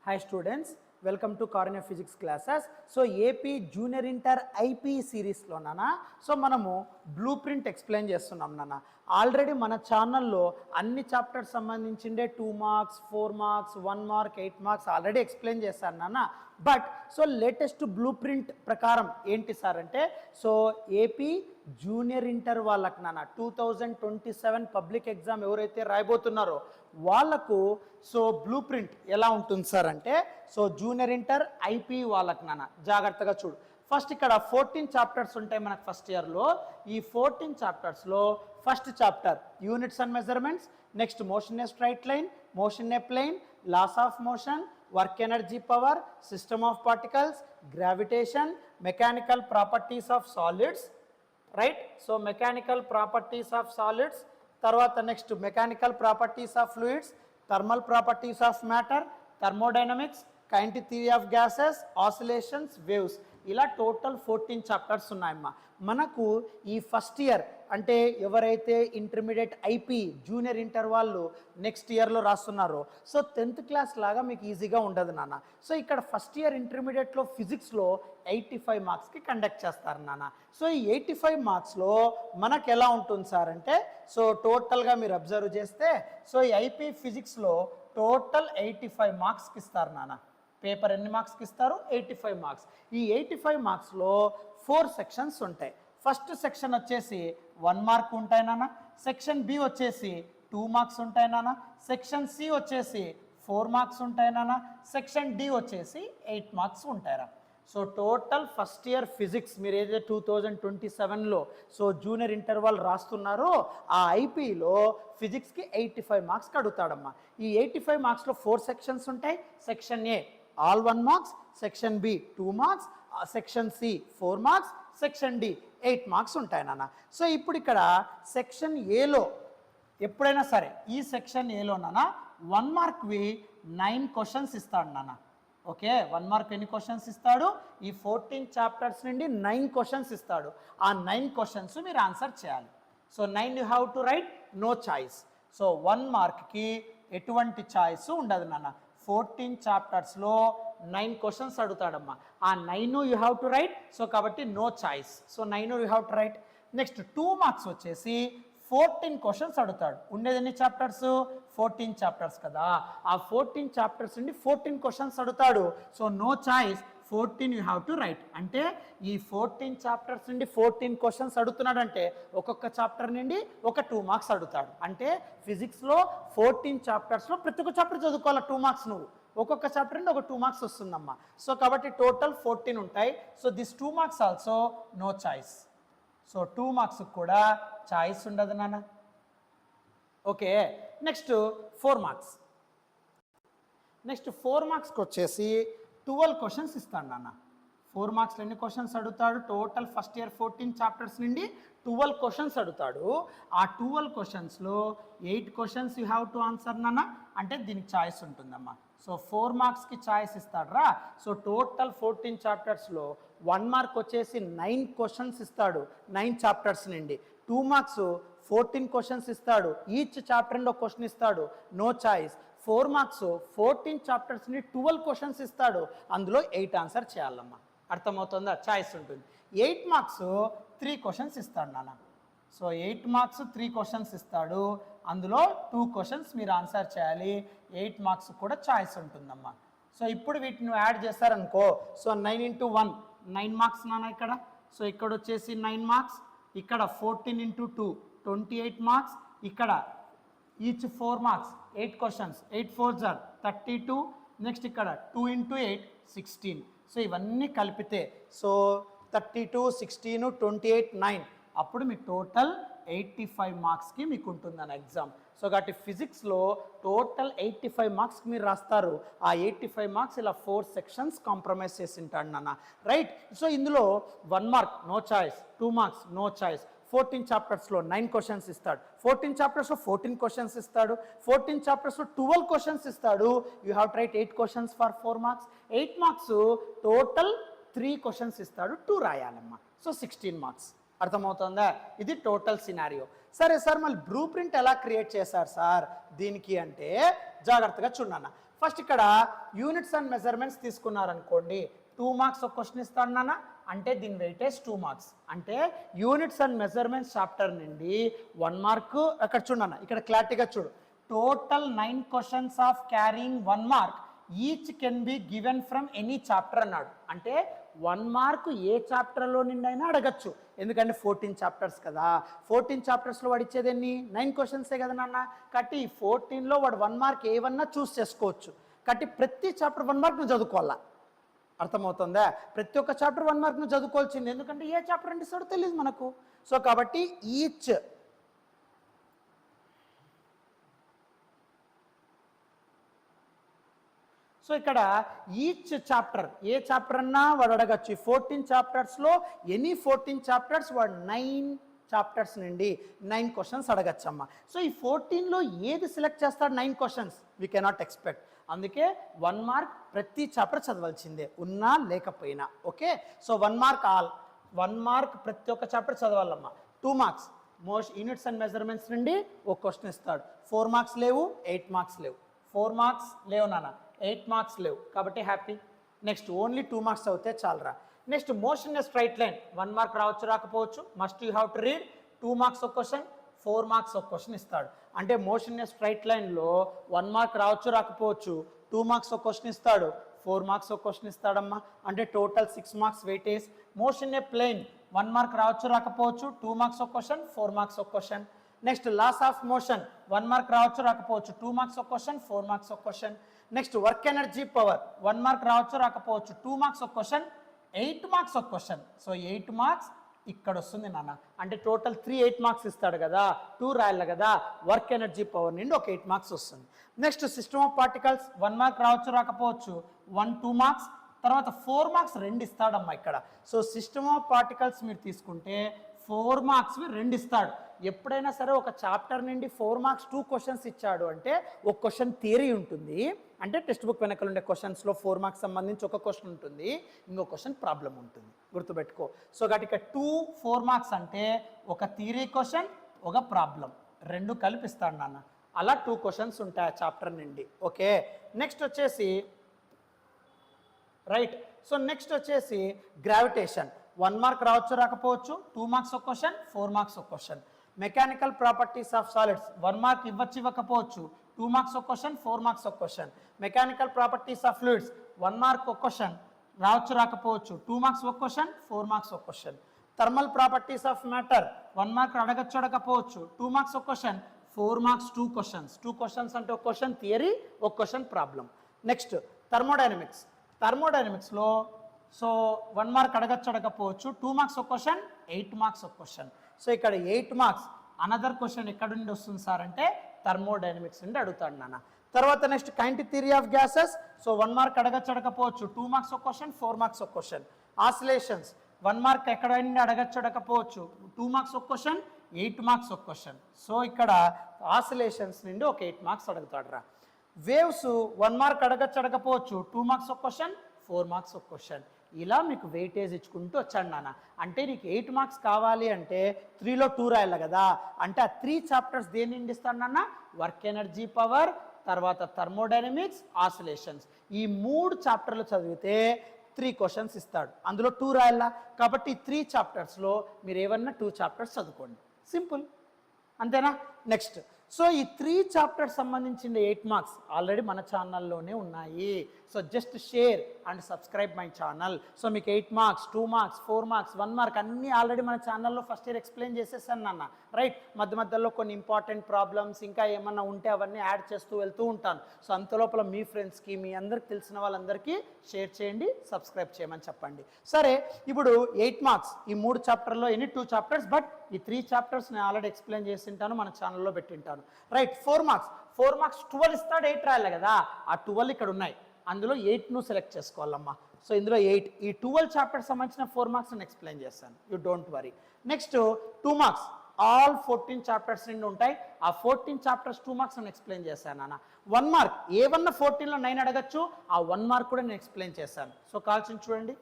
Hi students, welcome to Cornea Physics classes. So AP Junior Inter IP series lo nana so manamu blueprint explain chestunnam nana already mana channel lo anni chapters sambandhinchinde 2 marks 4 marks 1 mark 8 marks already explain chesanu nana but so latest blueprint prakaram enti sir ante so AP junior inter వాళ్ళకి నాన్న 2027 public exam ఎవరైతే రాయబోతున్నారో వాళ్ళకు so blue print ఎలా ఉంటుంది sir అంటే so junior inter IP వాళ్ళకి నాన్న జాగ్రత్తగా చూడు. ఫస్ట్ ఇక్కడ 14 చాప్టర్స్ ఉంటాయి మనకు ఫస్ట్ ఇయర్లో. ఈ 14 చాప్టర్స్లో first chapter units and measurements, next motion a straight line, motion a plane, laws of motion, work energy power, system of particles, gravitation, mechanical properties of solids, right. So mechanical properties of solids, తర్వాత next mechanical properties of fluids, thermal properties of matter, thermodynamics, kinetic theory of gases, oscillations, waves, ఇలా total 14 chapters ఉన్నాయమ్మా మనకు. ఈ first year అంటే ఎవరైతే intermediate IP junior inter వాళ్ళు next ఇయర్లో రాస్తున్నారో so 10th class లాగా మీకు ఈజీగా ఉండదు నాన్న. సో ఇక్కడ ఫస్ట్ ఇయర్ ఇంటర్మీడియట్లో ఫిజిక్స్లో 85 మార్క్స్కి కండక్ట్ చేస్తారు నాన్న. సో ఈ 85 మార్క్స్లో మనకు ఎలా ఉంటుంది సార్ అంటే సో టోటల్గా మీరు అబ్జర్వ్ చేస్తే సో ఈ ఐపీ ఫిజిక్స్లో టోటల్ 85 మార్క్స్కి ఇస్తారు నాన్న. పేపర్ ఎన్ని మార్క్స్కి ఇస్తారు? 85 మార్క్స్. ఈ 85 మార్క్స్లో 4 సెక్షన్స్ ఉంటాయి. ఫస్ట్ సెక్షన్ వచ్చేసి 1 మార్క్ ఉంటాయి నాన్న, సెక్షన్ బి వచ్చేసి 2 మార్క్స్ ఉంటాయి నాన్న, సెక్షన్ సి వచ్చేసి 4 మార్క్స్ ఉంటాయి నాన్న, సెక్షన్ డి వచ్చేసి 8 మార్క్స్ ఉంటాయిరా. So total first year physics మీరు ఏదైతే 2027లో సో జూనియర్ ఇంటర్వల్ రాస్తున్నారో ఆ ఐపీలో ఫిజిక్స్కి 85 మార్క్స్కి అడుగుతాడమ్మా. ఈ 85 మార్క్స్లో 4 సెక్షన్స్ ఉంటాయి. Section A all 1 marks, section B 2 marks, section C 4 marks, section D 8 marks ఉంటాయి నాన్న. సో ఇప్పుడు ఇక్కడ సెక్షన్ ఏలో ఎప్పుడైనా సరే ఈ సెక్షన్ ఏలో నాన్న 1 మార్క్వి 9 క్వశ్చన్స్ ఇస్తాడు నాన్న. ఓకే, 1 మార్క్ ఎన్ని క్వశ్చన్స్ ఇస్తాడు? ఈ 14 చాప్టర్స్ నుండి 9 క్వశ్చన్స్ ఇస్తాడు. ఆ 9 క్వశ్చన్స్ మీరు ఆన్సర్ చేయాలి. So 9 you have to write, no choice. So 1 మార్క్కి ఎటువంటి చాయిస్ ఉండదు నాన్న. 14 చాప్టర్స్లో 9 క్వశ్చన్స్ అడుగుతాడమ్మా. ఆ 9 you have to write. So కాబట్టి no choice. So 9 you have to write. Next 2 marks వచ్చేసి 14 క్వశ్చన్స్ అడుగుతాడు. ఉండేది ఎన్ని చాప్టర్స్? 14 చాప్టర్స్ కదా. ఆ 14 చాప్టర్స్ నుండి 14 క్వశ్చన్స్ అడుగుతాడు. So no choice, 14 you have to write. అంటే ఈ 14 చాప్టర్స్ నుండి 14 క్వశ్చన్స్ అడుగుతున్నాడు అంటే ఒక్కొక్క చాప్టర్ నుండి ఒక 2 మార్క్స్ అడుగుతాడు. అంటే ఫిజిక్స్లో 14 చాప్టర్స్లో ప్రతి ఒక్క చాప్టర్ చదువుకోవాలి 2 మార్క్స్ నువ్వు. ఒక్కొక్క చాప్టర్ నుండి ఒక 2 మార్క్స్ వస్తుందమ్మా. సో కాబట్టి టోటల్ 14 ఉంటాయి. So this 2 marks also no choice. So 2 marks కూడా చాయిస్ ఉండదు నాన్న. Okay, next 4 marks. నెక్స్ట్ 4 మార్క్స్కి వచ్చేసి 12 క్వశ్చన్స్ ఇస్తాడు నాన్న. 4 మార్క్స్లో ఎన్ని క్వశ్చన్స్ అడుగుతాడు? టోటల్ ఫస్ట్ ఇయర్ 14 చాప్టర్స్ నుండి 12 క్వశ్చన్స్ అడుగుతాడు. ఆ 12 క్వశ్చన్స్లో 8 questions you have to answer నాన్న. అంటే దీనికి చాయిస్ ఉంటుందమ్మా. సో 4 మార్క్స్కి చాయిస్ ఇస్తాడు రా. సో టోటల్ 14 చాప్టర్స్లో 1 మార్క్ వచ్చేసి 9 క్వశ్చన్స్ ఇస్తాడు 9 చాప్టర్స్ నుండి. 2 మార్క్స్ 14 క్వశ్చన్స్ ఇస్తాడు. ఈచ్ చాప్టర్ నుండి ఒక క్వశ్చన్ ఇస్తాడు, నో చాయిస్. 4 మార్క్స్ 14 చాప్టర్స్ నుండి 12 క్వశ్చన్స్ ఇస్తాడు. అందులో 8 ఆన్సర్ చేయాలమ్మా. అర్థమవుతుందా? చాయిస్ ఉంటుంది. 8 మార్క్స్ 3 క్వశ్చన్స్ ఇస్తాడు నాన్న. సో 8 మార్క్స్ 3 క్వశ్చన్స్ ఇస్తాడు. అందులో 2 క్వశ్చన్స్ మీరు ఆన్సర్ చేయాలి. 8 మార్క్స్ కూడా చాయిస్ ఉంటుందమ్మా. సో ఇప్పుడు వీటిని యాడ్ చేస్తారనుకో సో 9 into 1 9 మార్క్స్ నాన్న ఇక్కడ. సో ఇక్కడ వచ్చేసి 9 మార్క్స్, ఇక్కడ 14 into 2 28 మార్క్స్, ఇక్కడ each 4 marks 8 questions 8 4s are 32. Next ఇక్కడ 2 into 8 16. సో ఇవన్నీ కలిపితే సో 32 16 28 9 అప్పుడు మీకు టోటల్ 85 మార్క్స్కి మీకు ఉంటుందన్న ఎగ్జామ్. సో కాబట్టి ఫిజిక్స్లో టోటల్ 85 మార్క్స్కి మీరు రాస్తారు. ఆ 85 మార్క్స్ ఇలా 4 సెక్షన్స్ కాంప్రమైజ్ చేసి ఉంటాడు నాన్న, రైట్. సో ఇందులో 1 mark no choice, 2 marks no choice. 14 చాప్టర్స్లో 9 క్వశ్చన్స్ ఇస్తాడు. 14 చాప్టర్స్లో 14 క్వశ్చన్స్ ఇస్తాడు. 14 చాప్టర్స్లో 12 క్వశ్చన్స్ ఇస్తాడు. You have to write 8 questions for 4 marks. 8 marks total 3 questions ఇస్తాడు, 2 రాయాలమ్మా. So 16 marks. అర్థమవుతుందా? ఇది టోటల్ సినారియో. సరే సార్, మళ్ళీ బ్లూ ప్రింట్ ఎలా క్రియేట్ చేశారు సార్ దీనికి అంటే జాగ్రత్తగా చూడన్న. ఫస్ట్ ఇక్కడ యూనిట్స్ అండ్ మెజర్మెంట్స్ తీసుకున్నారనుకోండి 2 మార్క్స్ ఒక క్వశ్చన్ ఇస్తాడు నాన్న, అంటే దీని వెయిటేజ్ 2 మార్క్స్. అంటే యూనిట్స్ అండ్ మెజర్మెంట్స్ చాప్టర్ నుండి 1 మార్క్. అక్కడ చూడన్న, ఇక్కడ క్లారిటీగా చూడు, total 9 questions of carrying 1 mark each can be given from any chapter అన్నాడు. అంటే 1 మార్క్ ఏ చాప్టర్లో నుండి అయినా అడగచ్చు, ఎందుకంటే 14 చాప్టర్స్ కదా. 14 చాప్టర్స్లో వాడు ఇచ్చేది ఎన్ని 9 క్వశ్చన్సే కదా నాన్న. కాబట్టి 14లో వాడు 1 మార్క్ ఏవన్నా చూస్ చేసుకోవచ్చు. కాబట్టి ప్రతి చాప్టర్ 1 మార్క్ నువ్వు చదువుకోవాలా, అర్థమవుతుందా? ప్రతి ఒక్క చాప్టర్ 1 మార్క్ నువ్వు చదువుకోవాల్సింది, ఎందుకంటే ఏ చాప్టర్ అంటే ఇస్తాడో తెలియదు మనకు. సో కాబట్టి ఈచ్ సో ఇక్కడ ఈచ్ చాప్టర్ ఏ చాప్టర్ అన్నా వాడు అడగచ్చు. 14 చాప్టర్స్లో ఎనీ 14 చాప్టర్స్ వాడు 9 చాప్టర్స్ నుండి 9 క్వశ్చన్స్ అడగచ్చమ్మా. సో ఈ 14లో ఏది సెలెక్ట్ చేస్తాడు 9 క్వశ్చన్స్ వీ కెనాట్ ఎక్స్పెక్ట్. అందుకే 1 మార్క్ ప్రతి చాప్టర్ చదవాల్సిందే, ఉన్నా లేకపోయినా. Okay, so 1 mark all, 1 mark ప్రతి ఒక్క చాప్టర్ చదవాలమ్మా. 2 మార్క్స్ యూనిట్స్ అండ్ మెజర్మెంట్స్ నుండి ఒక క్వశ్చన్ ఇస్తాడు. 4 మార్క్స్ లేవు, 8 మార్క్స్ లేవు. 4 మార్క్స్ లేవు నాన్న, 8 మార్క్స్ లేవు, కాబట్టి హ్యాపీ. నెక్స్ట్ ఓన్లీ 2 మార్క్స్ అవుతే చాలరా. Next motion a straight line 1 mark రావచ్చు రాకపోవచ్చు, must you have to read. 2 marks ఒక క్వశ్చన్, 4 మార్క్స్ ఒక క్వశ్చన్ ఇస్తాడు. అంటే మోషన్ ఎ స్ట్రైట్ లైన్లో 1 మార్క్ రావచ్చు రాకపోవచ్చు, 2 మార్క్స్ ఒక క్వశ్చన్ ఇస్తాడు, 4 మార్క్స్ ఒక క్వశ్చన్ ఇస్తాడమ్మా. అంటే total 6 marks weightage. Motion a plane 1 mark రావచ్చు రాకపోవచ్చు, 2 మార్క్స్ ఒక క్వశ్చన్, 4 మార్క్స్ ఒక question. Next laws of motion 1 mark రావచ్చు రాకపోవచ్చు, 2 మార్క్స్ ఒక క్వశ్చన్, 4 మార్క్స్ ఒక question. Next work energy power 1 mark రావచ్చు రాకపోవచ్చు, 2 మార్క్స్ ఒక క్వశ్చన్, 8 మార్క్స్ ఒక క్వశ్చన్. సో 8 మార్క్స్ ఇక్కడ వస్తుంది నాన్న. అంటే టోటల్ 8 మార్క్స్ ఇస్తాడు కదా, 2 రాయాలి కదా, వర్క్ ఎనర్జీ పవర్ నుండి ఒక 8 మార్క్స్ వస్తుంది. Next system of particles 1 mark రావచ్చు రాకపోవచ్చు, 2 మార్క్స్. తర్వాత 4 మార్క్స్ 2 ఇస్తాడమ్మా ఇక్కడ. సో సిస్టమ్ ఆఫ్ పార్టికల్స్ మీరు తీసుకుంటే 4 మార్క్స్వి 2 ఇస్తాడు. ఎప్పుడైనా సరే ఒక చాప్టర్ నుండి 4 మార్క్స్ 2 క్వశ్చన్స్ ఇచ్చాడు అంటే ఒక క్వశ్చన్ థియరీ ఉంటుంది, అంటే టెక్స్ట్ బుక్ వెనకాల ఉండే క్వశ్చన్స్లో 4 మార్క్స్ సంబంధించి ఒక క్వశ్చన్ ఉంటుంది, ఇంకో క్వశ్చన్ ప్రాబ్లం ఉంటుంది, గుర్తుపెట్టుకో. సో కాబట్టి ఇక్కడ 4 మార్క్స్ అంటే ఒక థియరీ క్వశ్చన్, ఒక ప్రాబ్లం, 2 కలిపిస్తాడు నాన్న. అలా 2 క్వశ్చన్స్ ఉంటాయి ఆ చాప్టర్ నుండి. ఓకే, నెక్స్ట్ వచ్చేసి రైట్. సో నెక్స్ట్ వచ్చేసి గ్రావిటేషన్ 1 మార్క్ రావచ్చు రాకపోవచ్చు, 2 మార్క్స్ ఒక క్వశ్చన్, 4 మార్క్స్ ఒక question. Mechanical properties of solids 1 mark ఇవ్వచ్చు ఇవ్వకపోవచ్చు, 2 మార్క్స్ ఒక క్వశ్చన్, 4 మార్క్స్ ఒక question. Mechanical properties of fluids 1 mark ఒక క్వశ్చన్ రావచ్చు రాకపోవచ్చు, 2 మార్క్స్ ఒక క్వశ్చన్, 4 మార్క్స్ ఒక question. Thermal properties of matter 1 mark అడగచ్చు అడగకపోవచ్చు, 2 మార్క్స్ ఒక క్వశ్చన్, 4 మార్క్స్ 2 క్వశ్చన్స్. 2 క్వశ్చన్స్ అంటే ఒక క్వశ్చన్ థియరీ, ఒక క్వశ్చన్ ప్రాబ్లం. Next thermodynamics. థర్మోడైనమిక్స్లో సో 1 మార్క్ అడగచ్చు అడగకపోవచ్చు, 2 మార్క్స్ ఒక క్వశ్చన్, 8 మార్క్స్ ఒక క్వశ్చన్. సో ఇక్కడ 8 మార్క్స్. అనదర్ క్వశ్చన్ ఎక్కడ నుండి వస్తుంది సార్ అంటే థర్మోడైనమిక్స్ నుండి అడుగుతాడు నాన్న. తర్వాత next kinetic theory of gases. So 1 mark అడగచ్చు అడగకపోవచ్చు, 2 మార్క్స్ ఒక క్వశ్చన్, 4 మార్క్స్ ఒక క్వశ్చన్. ఆసిలేషన్స్ 1 మార్క్ ఎక్కడ నుండి అడగచ్చు అడగకపోవచ్చు, 2 మార్క్స్ ఒక క్వశ్చన్, 8 మార్క్స్ ఒక క్వశ్చన్. సో ఇక్కడ ఆసిలేషన్స్ నుండి ఒక 8 మార్క్స్ అడుగుతాడు రా. వేవ్స్ 1 మార్క్ అడగచ్చు అడగకపోవచ్చు, 2 మార్క్స్ ఒక క్వశ్చన్, 4 మార్క్స్ ఒక క్వశ్చన్. ఇలా మీకు వెయిటేజ్ ఇచ్చుకుంటూ వచ్చాడు నాన్న. అంటే నీకు 8 మార్క్స్ కావాలి అంటే 3లో 2 రాయాలి కదా, అంటే ఆ 3 చాప్టర్స్ దేని నుండి ఇస్తాడు నాన్న? వర్క్ ఎనర్జీ పవర్, తర్వాత థర్మోడైనమిక్స్, ఆసిలేషన్స్. ఈ 3 చాప్టర్లు చదివితే 3 క్వశ్చన్స్ ఇస్తాడు, అందులో 2 రాయాలా. కాబట్టి 3 చాప్టర్స్లో మీరు ఏమన్నా 2 చాప్టర్స్ చదువుకోండి, సింపుల్, అంతేనా? నెక్స్ట్ సో ఈ 3 చాప్టర్స్ సంబంధించిన 8 మార్క్స్ ఆల్రెడీ మన ఛానల్లోనే ఉన్నాయి. So just share and subscribe my channel. So మీకు 8 మార్క్స్, 2 మార్క్స్, 4 మార్క్స్, 1 మార్క్ అన్నీ ఆల్రెడీ మన ఛానల్లో ఫస్ట్ ఇయర్ ఎక్స్ప్లెయిన్ చేసేసాను నాన్న, రైట్. మధ్య మధ్యలో కొన్ని ఇంపార్టెంట్ ప్రాబ్లమ్స్ ఇంకా ఏమన్నా ఉంటే అవన్నీ యాడ్ చేస్తూ వెళ్తూ ఉంటాను. సో అంతలోపల మీ ఫ్రెండ్స్కి, మీ అందరికి తెలిసిన వాళ్ళందరికీ షేర్ చేయండి, సబ్స్క్రైబ్ చేయమని చెప్పండి. సరే, ఇప్పుడు 8 మార్క్స్ ఈ 3 చాప్టర్లో ఎన్ని 2 చాప్టర్స్, బట్ ఈ 3 చాప్టర్స్ నేను ఆల్రెడీ ఎక్స్ప్లెయిన్ చేసింటాను, మన ఛానల్లో పెట్టింటాను, రైట్. 4 మార్క్స్ 12 ఇస్తాడు, 8 రాయాలి కదా. ఆ 12 ఇక్కడ ఉన్నాయి, అందులో 8ను సెలెక్ట్ చేసుకోవాలమ్మా. సో ఇందులో 8 ఈ 12 చాప్టర్స్ సంబంధించిన 4 మార్క్స్ నేను ఎక్స్ప్లెయిన్ చేస్తాను, you don't worry. Next 2 marks all 14 chapters నుండి ఉంటాయి. ఆ 14 చాప్టర్స్ 2 మార్క్స్ నేను ఎక్స్ప్లెయిన్ చేశాను నాన్న. 1 మార్క్ ఏమన్నా 14లో 9 అడగచ్చు, ఆ 1 మార్క్ కూడా నేను ఎక్స్ప్లెయిన్ చేశాను. సో కాల్సిన చూడండి.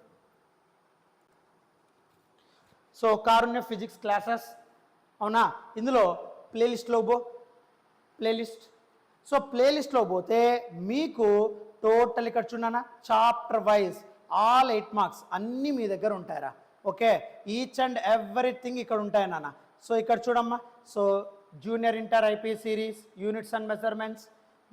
సో కారుణ్య ఫిజిక్స్ క్లాసెస్, అవునా? ఇందులో ప్లేలిస్ట్లో ప్లేలిస్ట్. సో ప్లేలిస్ట్లో పోతే మీకు టోటల్ ఇక్కడ చూడనా చాప్టర్ వైజ్ ఆల్ 8 మార్క్స్ అన్నీ మీ దగ్గర ఉంటాయరా. ఓకే, ఈచ్ అండ్ ఎవ్రీథింగ్ ఇక్కడ ఉంటాయి నాన్న. సో ఇక్కడ చూడమ్మా, so junior inter IP series, units and measurements,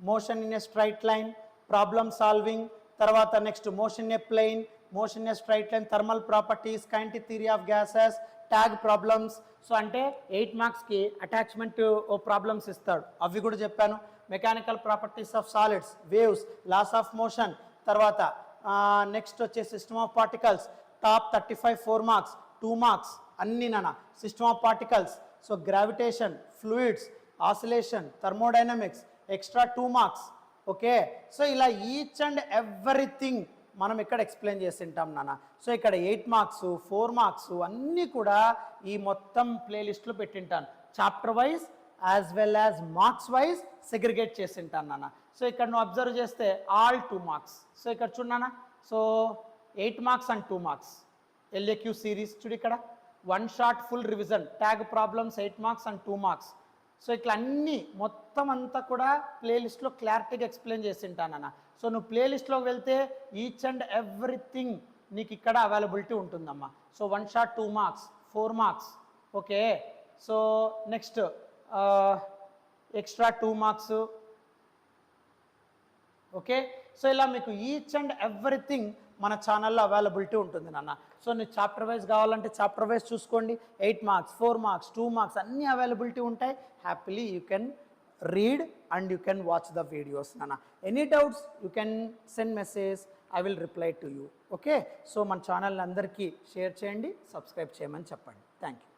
motion in a straight line, problem solving, తర్వాత next motion a plane, motion a straight line, thermal properties, kinetic theory of gases, tag problems. So అంటే 8 మార్క్స్కి attachment problems ఇస్తాడు, అవి కూడా చెప్పాను. Mechanical properties of solids, waves, laws of motion, తర్వాత next వచ్చే system of particles, top 35 4 marks, 2 marks అన్నీ నాన్న. System of particles, so gravitation, fluids, oscillation, thermodynamics, extra 2 marks. Okay, so ఇలా ఈచ్ అండ్ ఎవ్రీథింగ్ మనం ఇక్కడ ఎక్స్ప్లెయిన్ చేసి ఉంటాం నాన్న. సో ఇక్కడ 8 మార్క్స్ 4 మార్క్స్ అన్నీ కూడా ఈ మొత్తం ప్లేలిస్ట్లో పెట్టింటాను, chapter wise as well as marks wise segregate చేసి ఉంటాను నాన్న. సో ఇక్కడ నువ్వు అబ్జర్వ్ చేస్తే ఆల్ 2 మార్క్స్. సో ఇక్కడ చూడనా, so 8 marks and 2 marks LAQ series. చూడు ఇక్కడ 1 shot full revision, tag problems 8 marks and 2 marks. So ఇట్లా అన్నీ మొత్తం అంతా కూడా ప్లేలిస్ట్లో క్లారిటీగా ఎక్స్ప్లెయిన్ చేసి ఉంటానన్న. సో నువ్వు ప్లేలిస్ట్లోకి వెళ్తే ఈచ్ అండ్ ఎవ్రీథింగ్ నీకు ఇక్కడ అవైలబిలిటీ ఉంటుందమ్మా. So 1 shot 2 marks 4 marks. Okay, so next extra 2 marks. Okay, so ఇలా మీకు ఈచ్ అండ్ ఎవ్రీథింగ్ మన ఛానల్లో అవైలబిలిటీ ఉంటుంది నాన్న. సో నీకు చాప్టర్ వైజ్ కావాలంటే చాప్టర్ వైజ్ చూసుకోండి, 8 మార్క్స్ 4 మార్క్స్ 2 మార్క్స్ అన్నీ అవైలబిలిటీ ఉంటాయి. Happily you can read and you can watch the videos nana. Any doubts you can send message, I will reply to you. Okay, so మన channel అందరికీ share చేయండి, subscribe చేయమని చెప్పండి. Thank you.